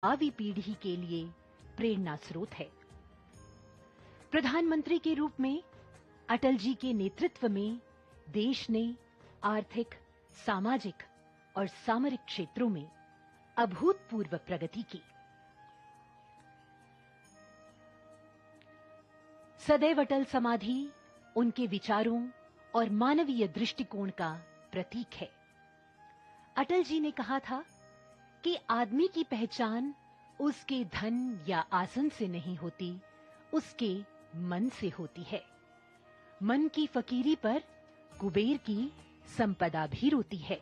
भावी पीढ़ी के लिए प्रेरणा स्रोत है। प्रधानमंत्री के रूप में अटल जी के नेतृत्व में देश ने आर्थिक, सामाजिक और सामरिक क्षेत्रों में अभूतपूर्व प्रगति की। सदैव अटल समाधि उनके विचारों और मानवीय दृष्टिकोण का प्रतीक है। अटल जी ने कहा था कि आदमी की पहचान उसके धन या आसन से नहीं होती, उसके मन से होती है। मन की फकीरी पर कुबेर की संपदा भी रोती है।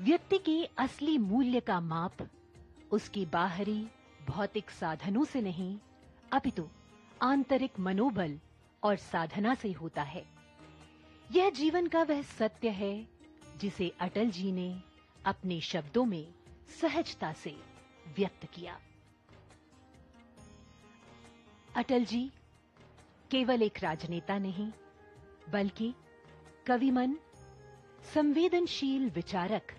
व्यक्ति के असली मूल्य का माप उसके बाहरी भौतिक साधनों से नहीं, अपितु आंतरिक मनोबल और साधना से होता है। यह जीवन का वह सत्य है जिसे अटल जी ने अपने शब्दों में सहजता से व्यक्त किया। अटल जी केवल एक राजनेता नहीं, बल्कि कविमन, संवेदनशील विचारक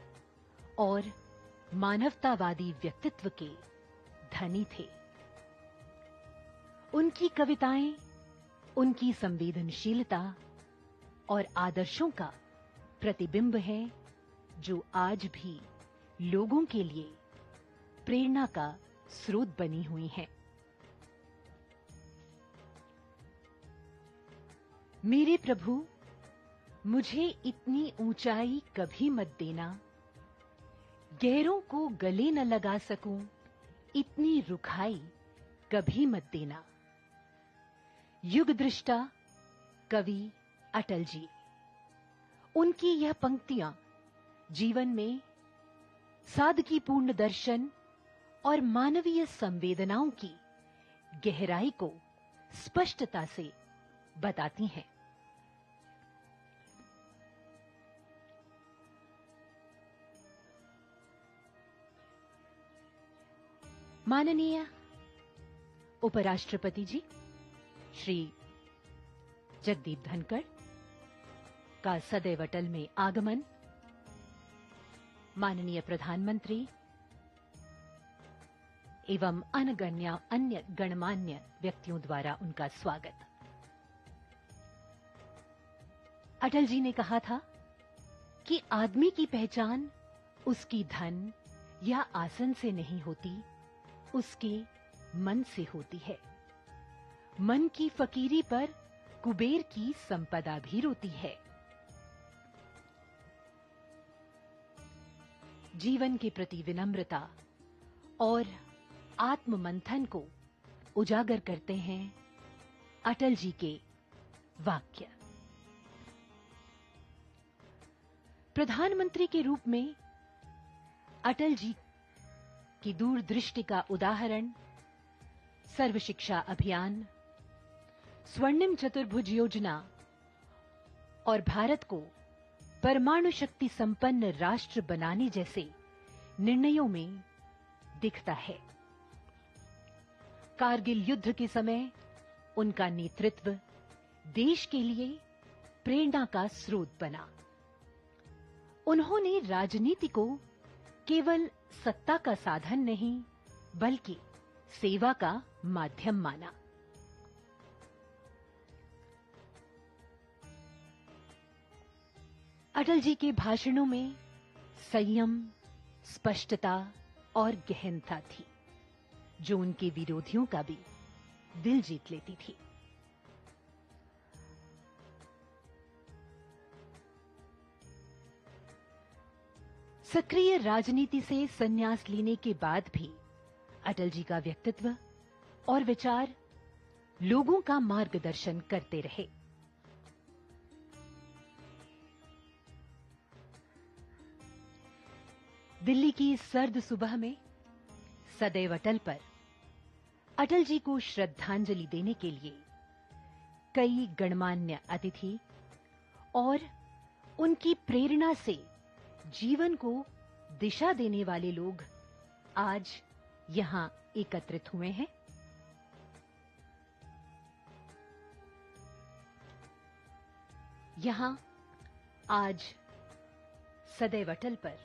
और मानवतावादी व्यक्तित्व के धनी थे। उनकी कविताएं उनकी संवेदनशीलता और आदर्शों का प्रतिबिंब है, जो आज भी लोगों के लिए प्रेरणा का स्रोत बनी हुई हैं। मेरे प्रभु, मुझे इतनी ऊंचाई कभी मत देना, गैरों को गले न लगा सकूं, इतनी रुखाई कभी मत देना। युग दृष्टा कवि अटल जी, उनकी यह पंक्तियां जीवन में सादगीपूर्ण दर्शन और मानवीय संवेदनाओं की गहराई को स्पष्टता से बताती हैं। माननीय उपराष्ट्रपति जी श्री जगदीप धनखड़ का सदैव अटल में आगमन, माननीय प्रधानमंत्री एवं अन्य गणमान्य व्यक्तियों द्वारा उनका स्वागत। अटल जी ने कहा था कि आदमी की पहचान उसकी धन या आसन से नहीं होती, उसके मन से होती है। मन की फकीरी पर कुबेर की संपदा भी रोती है। जीवन के प्रति विनम्रता और आत्ममंथन को उजागर करते हैं अटल जी के वाक्य। प्रधानमंत्री के रूप में अटल जी की दूरदृष्टि का उदाहरण सर्व शिक्षा अभियान, स्वर्णिम चतुर्भुज योजना और भारत को परमाणु शक्ति संपन्न राष्ट्र बनाने जैसे निर्णयों में दिखता है। कारगिल युद्ध के समय उनका नेतृत्व देश के लिए प्रेरणा का स्रोत बना। उन्होंने राजनीति को केवल सत्ता का साधन नहीं, बल्कि सेवा का माध्यम माना। अटल जी के भाषणों में संयम, स्पष्टता और गहनता थी, जो उनके विरोधियों का भी दिल जीत लेती थी। सक्रिय राजनीति से संन्यास लेने के बाद भी अटल जी का व्यक्तित्व और विचार लोगों का मार्गदर्शन करते रहे। दिल्ली की सर्द सुबह में सदैव अटल पर अटल जी को श्रद्धांजलि देने के लिए कई गणमान्य अतिथि और उनकी प्रेरणा से जीवन को दिशा देने वाले लोग आज यहां एकत्रित हुए हैं। यहां आज सदैव अटल पर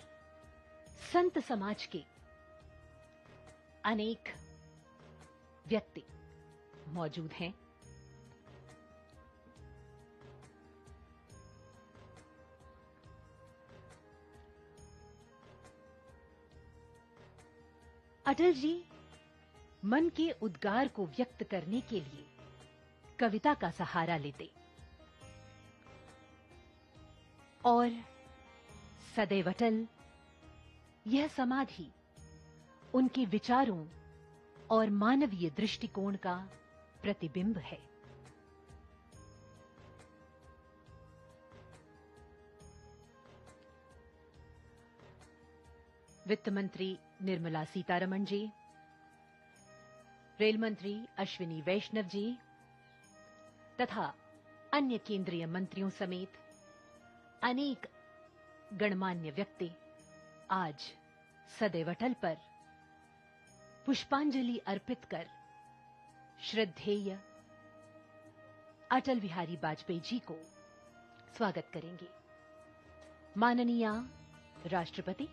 संत समाज के अनेक व्यक्ति मौजूद हैं। अटल जी मन के उद्गार को व्यक्त करने के लिए कविता का सहारा लेते और सदैव अटल यह समाधि उनके विचारों और मानवीय दृष्टिकोण का प्रतिबिंब है। वित्त मंत्री निर्मला सीतारमण जी, रेल मंत्री अश्विनी वैष्णव जी तथा अन्य केंद्रीय मंत्रियों समेत अनेक गणमान्य व्यक्ति आज सदैव अटल पर पुष्पांजलि अर्पित कर श्रद्धेय अटल बिहारी वाजपेयी जी को स्वागत करेंगे। माननीय राष्ट्रपति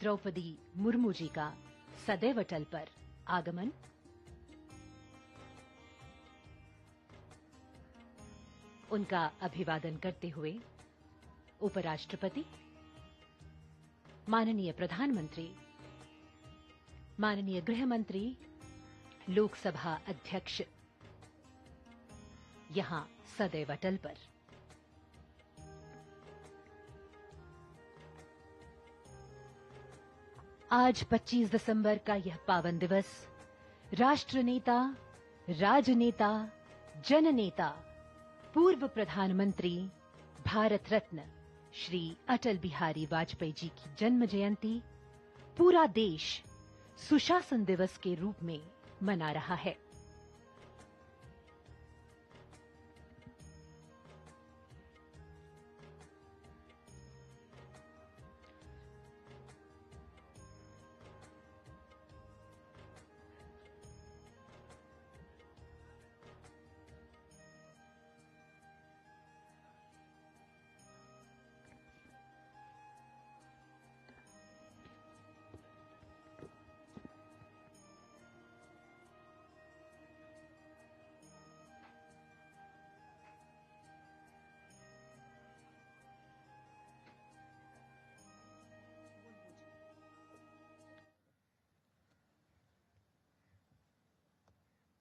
द्रौपदी मुर्मू जी का सदैव अटल पर आगमन, उनका अभिवादन करते हुए उपराष्ट्रपति, माननीय प्रधानमंत्री, माननीय गृह मंत्री, लोकसभा अध्यक्ष यहां सदैव अटल पर। आज 25 दिसंबर का यह पावन दिवस राष्ट्र नेता, राजनेता, जननेता, पूर्व प्रधानमंत्री, भारत रत्न श्री अटल बिहारी वाजपेयी जी की जन्म जयंती पूरा देश सुशासन दिवस के रूप में मना रहा है।